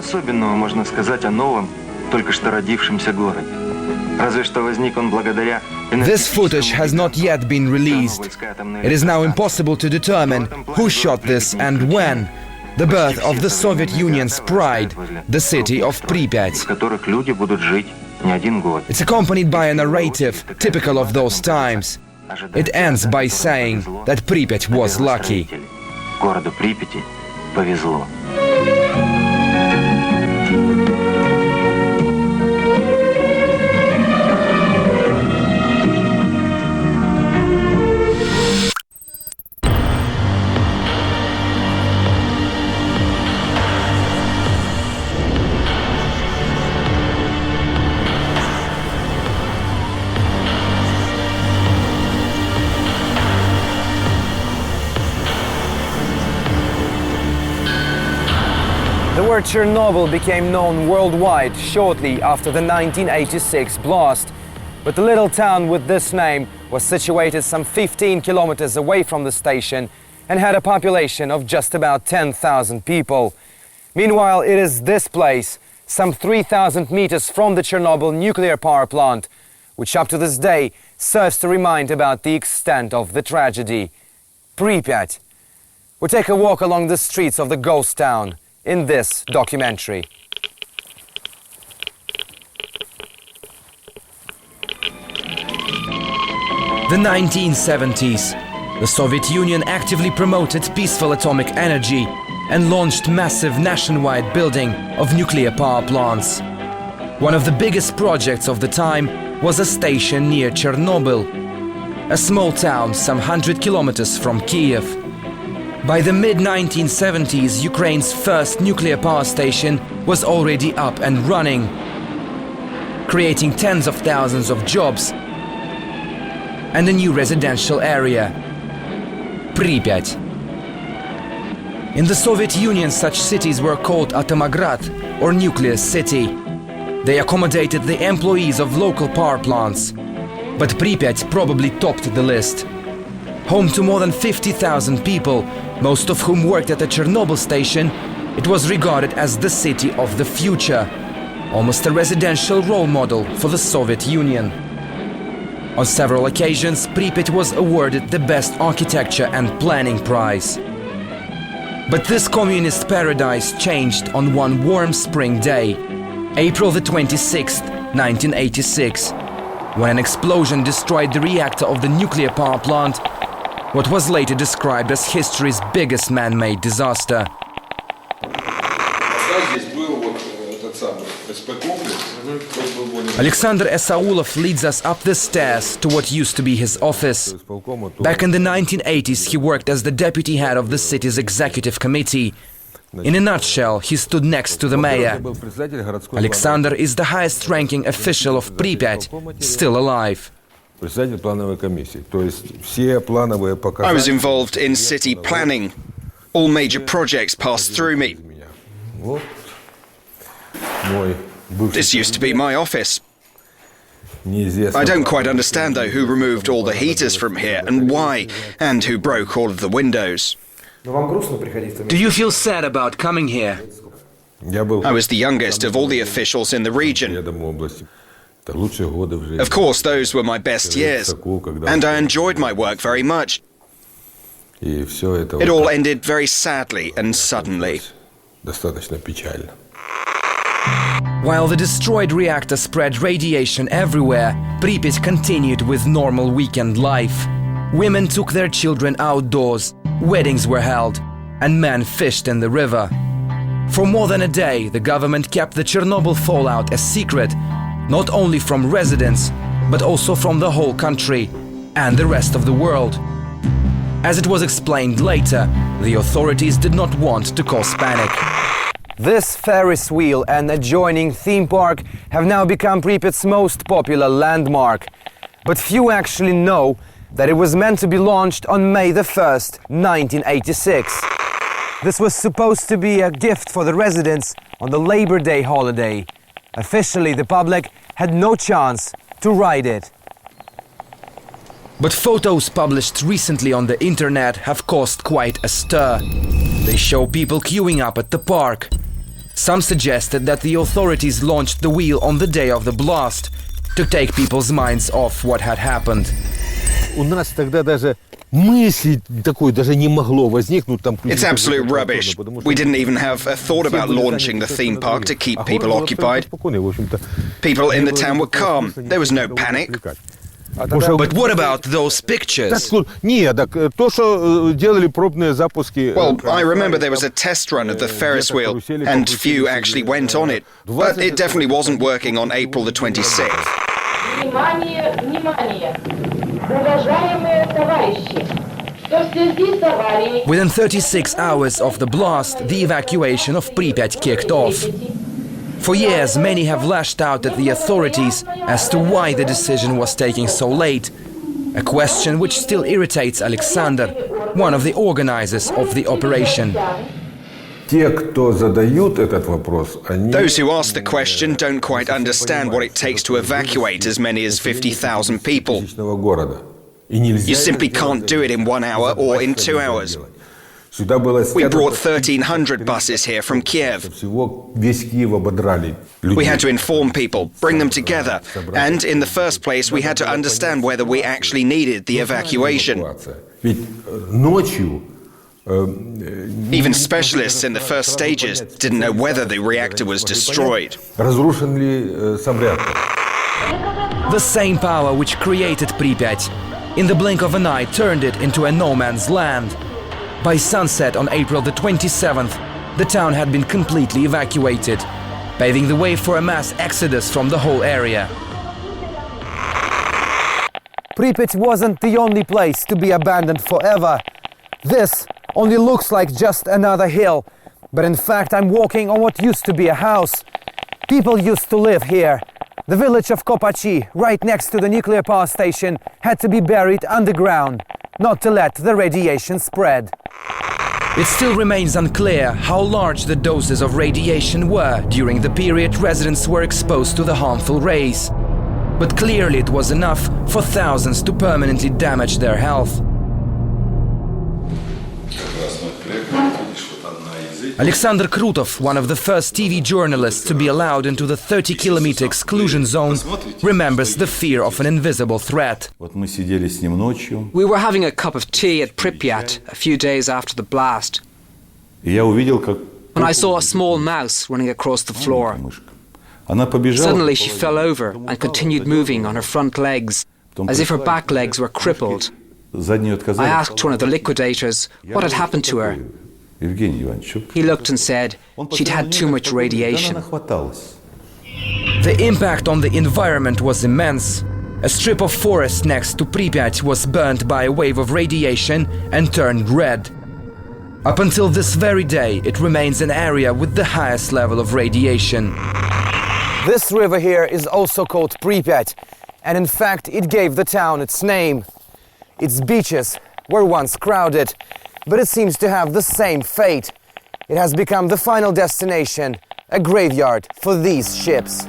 особенного можно сказать о новом, только что родившемся городе? Разве что возник он благодаря... This footage has not yet been released. It is now impossible to determine who shot this and when. The birth of the Soviet Union's pride, the city of Pripyat. В которых люди будут жить не один год. It's accompanied by a narrative typical of those times. It ends by saying that Pripyat was lucky. Городу Припяти повезло. The word Chernobyl became known worldwide shortly after the 1986 blast. But the little town with this name was situated some 15 kilometers away from the station and had a population of just about 10,000 people. Meanwhile, it is this place, some 3,000 meters from the Chernobyl nuclear power plant, which up to this day serves to remind about the extent of the tragedy. Pripyat. We take a walk along the streets of the ghost town in this documentary. The 1970s. The Soviet Union actively promoted peaceful atomic energy and launched massive nationwide building of nuclear power plants. One of the biggest projects of the time was a station near Chernobyl, a small town some 100 kilometers from Kiev. By the mid-1970s, Ukraine's first nuclear power station was already up and running, creating tens of thousands of jobs and a new residential area, Pripyat. In the Soviet Union, such cities were called Atomograd, or Nuclear City. They accommodated the employees of local power plants. But Pripyat probably topped the list. Home to more than 50,000 people, most of whom worked at the Chernobyl station, it was regarded as the city of the future, almost a residential role model for the Soviet Union. On several occasions, Pripyat was awarded the Best Architecture and Planning Prize. But this communist paradise changed on one warm spring day, April the 26th, 1986, when an explosion destroyed the reactor of the nuclear power plant, what was later described as history's biggest man-made disaster. Alexander Esaulov leads us up the stairs to what used to be his office. Back in the 1980s, he worked as the deputy head of the city's executive committee. In a nutshell, he stood next to the mayor. Alexander is the highest-ranking official of Pripyat, still alive. I was involved in city planning. All major projects passed through me. This used to be my office. I don't quite understand, though, who removed all the heaters from here and why, and who broke all of the windows. Do you feel sad about coming here? I was the youngest of all the officials in the region. Of course, those were my best years, and I enjoyed my work very much. It all ended very sadly and suddenly. While the destroyed reactor spread radiation everywhere, Pripyat continued with normal weekend life. Women took their children outdoors, weddings were held, and men fished in the river. For more than a day, the government kept the Chernobyl fallout a secret, not only from residents, but also from the whole country and the rest of the world. As it was explained later, the authorities did not want to cause panic. This Ferris wheel and adjoining theme park have now become Pripyat's most popular landmark. But few actually know that it was meant to be launched on May the 1st, 1986. This was supposed to be a gift for the residents on the Labor Day holiday. Officially, the public had no chance to ride it. But photos published recently on the internet have caused quite a stir. They show people queuing up at the park. Some suggested that the authorities launched the wheel on the day of the blast to take people's minds off what had happened. У нас тогда даже мысли такой даже не могло возникнуть там. It's absolute rubbish. We didn't even have a thought about launching the theme park to keep people occupied. People in the town were calm. There was no panic. But what about those pictures? Нет, так то, что делали пробные запуски. Well, I remember there was a test run of the Ferris wheel, and few actually went on it. But it definitely wasn't working on April the 26th. Внимание, внимание! Уважаемые товарищи! Что в связи с аварией... Within 36 hours of the blast, the evacuation of Pripyat kicked off. For years, many have lashed out at the authorities as to why the decision was taking so late, a question which still irritates Alexander, one of the organizers of the operation. Those who ask the question don't quite understand what it takes to evacuate as many as 50,000 people. You simply can't do it in 1 hour or in 2 hours. We brought 1,300 buses here from Kiev. We had to inform people, bring them together, and in the first place we had to understand whether we actually needed the evacuation. Even specialists in the first stages didn't know whether the reactor was destroyed. The same power which created Pripyat, in the blink of an eye turned it into a no-man's land. By sunset on April the 27th, the town had been completely evacuated, paving the way for a mass exodus from the whole area. Pripyat wasn't the only place to be abandoned forever. This only looks like just another hill, but in fact I'm walking on what used to be a house. People used to live here. The village of Kopachi, right next to the nuclear power station, had to be buried underground, not to let the radiation spread. It still remains unclear how large the doses of radiation were during the period residents were exposed to the harmful rays. But clearly it was enough for thousands to permanently damage their health. Alexander Krutov, one of the first TV journalists to be allowed into the 30-kilometer exclusion zone, remembers the fear of an invisible threat. We were having a cup of tea at Pripyat a few days after the blast, when I saw a small mouse running across the floor. Suddenly she fell over and continued moving on her front legs, as if her back legs were crippled. I asked one of the liquidators what had happened to her. He looked and said she'd had too much radiation. The impact on the environment was immense. A strip of forest next to Pripyat was burnt by a wave of radiation and turned red. Up until this very day, it remains an area with the highest level of radiation. This river here is also called Pripyat, and in fact it gave the town its name. Its beaches were once crowded, but it seems to have the same fate. It has become the final destination, a graveyard for these ships.